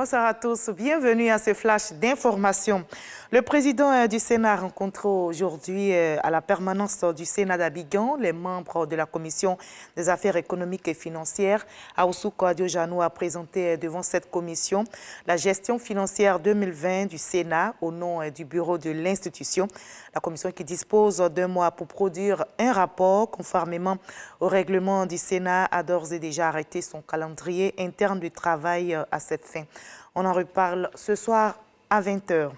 Bonsoir à tous, bienvenue à ce flash d'information. Le président du Sénat a rencontré aujourd'hui à la permanence du Sénat d'Abidjan les membres de la Commission des affaires économiques et financières. Aoussouko Adiojano a présenté devant cette commission la gestion financière 2020 du Sénat au nom du bureau de l'institution. La commission qui dispose d'un mois pour produire un rapport conformément au règlement du Sénat a d'ores et déjà arrêté son calendrier interne du travail à cette fin. On en reparle ce soir à 20 h.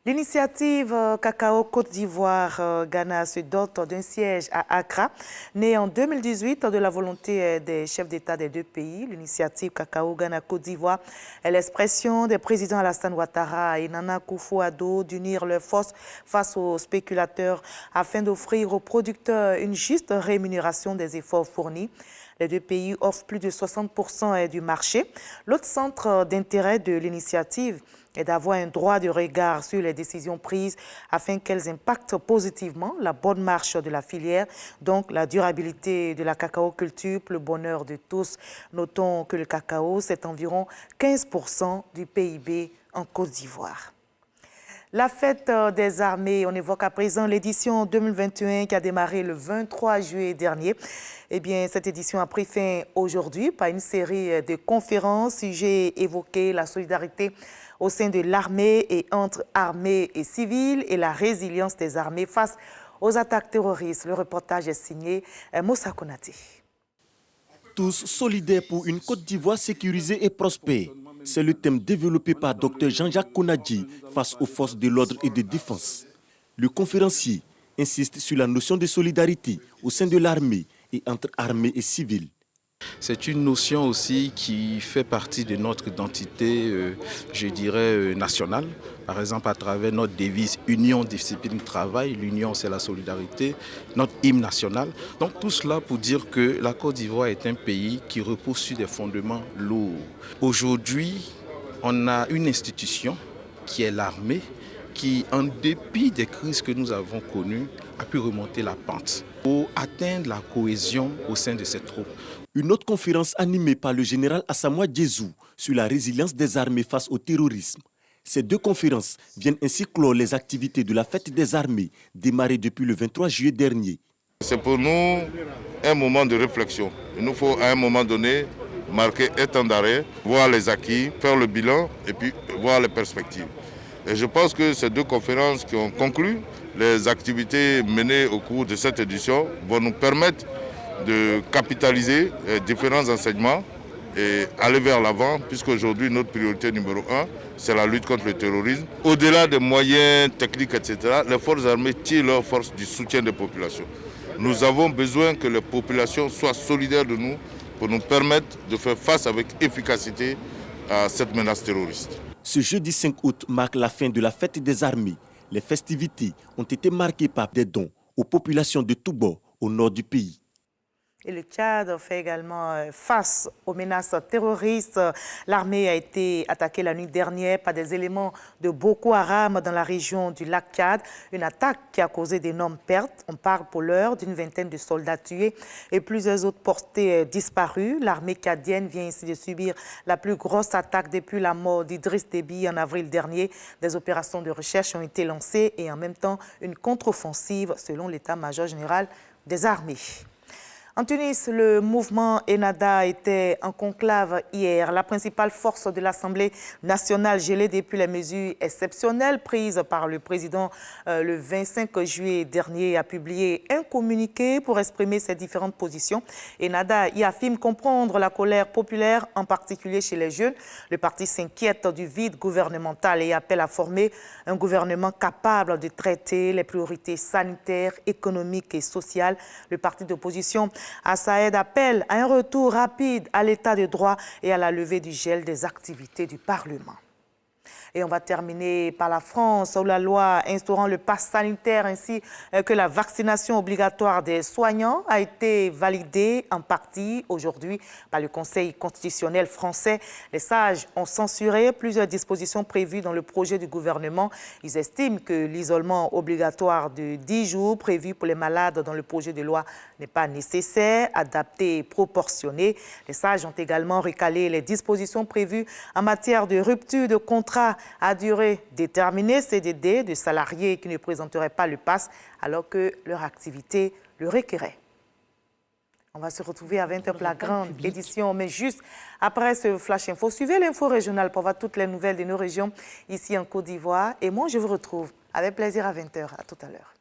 L'initiative Cacao Côte d'Ivoire-Ghana se dote d'un siège à Accra. Née en 2018 de la volonté des chefs d'État des deux pays, l'initiative Cacao Ghana-Côte d'Ivoire est l'expression des présidents Alassane Ouattara et Nana Akufo-Addo d'unir leurs forces face aux spéculateurs afin d'offrir aux producteurs une juste rémunération des efforts fournis. Les deux pays offrent plus de 60% du marché. L'autre centre d'intérêt de l'initiative est d'avoir un droit de regard sur les décisions prises afin qu'elles impactent positivement la bonne marche de la filière, donc la durabilité de la cacao-culture pour le bonheur de tous. Notons que le cacao, c'est environ 15% du PIB en Côte d'Ivoire. La fête des armées, on évoque à présent l'édition 2021 qui a démarré le 23 juillet dernier. Eh bien, cette édition a pris fin aujourd'hui par une série de conférences. J'ai évoqué la solidarité au sein de l'armée et entre armée et civile et la résilience des armées face aux attaques terroristes. Le reportage est signé Moussa Konaté. Tous solidaires pour une Côte d'Ivoire sécurisée et prospère. C'est le thème développé par Dr Jean-Jacques Konadji face aux forces de l'ordre et de défense. Le conférencier insiste sur la notion de solidarité au sein de l'armée et entre armée et civile. C'est une notion aussi qui fait partie de notre identité, je dirais, nationale. Par exemple, à travers notre devise « Union, discipline, travail », l'union c'est la solidarité, notre hymne national. Donc tout cela pour dire que la Côte d'Ivoire est un pays qui repose sur des fondements lourds. Aujourd'hui, on a une institution qui est l'armée, qui, en dépit des crises que nous avons connues, a pu remonter la pente pour atteindre la cohésion au sein de cette troupe. Une autre conférence animée par le général Assamoah Diézou sur la résilience des armées face au terrorisme. Ces deux conférences viennent ainsi clore les activités de la fête des armées, démarrée depuis le 23 juillet dernier. C'est pour nous un moment de réflexion. Il nous faut à un moment donné marquer un temps d'arrêt, voir les acquis, faire le bilan et puis voir les perspectives. Et je pense que ces deux conférences qui ont conclu, les activités menées au cours de cette édition vont nous permettre de capitaliser différents enseignements et aller vers l'avant, puisqu'aujourd'hui notre priorité numéro 1, c'est la lutte contre le terrorisme. Au-delà des moyens techniques, etc., les forces armées tirent leur force du soutien des populations. Nous avons besoin que les populations soient solidaires de nous pour nous permettre de faire face avec efficacité à cette menace terroriste. Ce jeudi 5 août marque la fin de la fête des armées. Les festivités ont été marquées par des dons aux populations de tous bords au nord du pays. Et le Tchad fait également face aux menaces terroristes. L'armée a été attaquée la nuit dernière par des éléments de Boko Haram dans la région du lac Tchad. Une attaque qui a causé d'énormes pertes. On parle pour l'heure d'une vingtaine de soldats tués et plusieurs autres portés disparus. L'armée tchadienne vient ici de subir la plus grosse attaque depuis la mort d'Idriss Déby en avril dernier. Des opérations de recherche ont été lancées et en même temps une contre-offensive selon l'état-major général des armées. En Tunis, le mouvement Ennahda était en conclave hier. La principale force de l'Assemblée nationale gelée depuis les mesures exceptionnelles prises par le président le 25 juillet dernier a publié un communiqué pour exprimer ses différentes positions. Ennahda y affirme comprendre la colère populaire, en particulier chez les jeunes. Le parti s'inquiète du vide gouvernemental et appelle à former un gouvernement capable de traiter les priorités sanitaires, économiques et sociales. Le parti d'opposition Assaed appelle à un retour rapide à l'état de droit et à la levée du gel des activités du Parlement. Et on va terminer par la France, où la loi instaurant le pass sanitaire ainsi que la vaccination obligatoire des soignants a été validée en partie aujourd'hui par le Conseil constitutionnel français. Les sages ont censuré plusieurs dispositions prévues dans le projet du gouvernement. Ils estiment que l'isolement obligatoire de 10 jours prévu pour les malades dans le projet de loi n'est pas nécessaire, adapté et proportionné. Les sages ont également recalé les dispositions prévues en matière de rupture de contrat à durée déterminée, CDD, de salariés qui ne présenteraient pas le pass alors que leur activité le requérait. On va se retrouver à 20h pour la grande édition, mais juste après ce Flash Info, suivez l'info régionale pour voir toutes les nouvelles de nos régions ici en Côte d'Ivoire. Et moi, je vous retrouve avec plaisir à 20h. À tout à l'heure.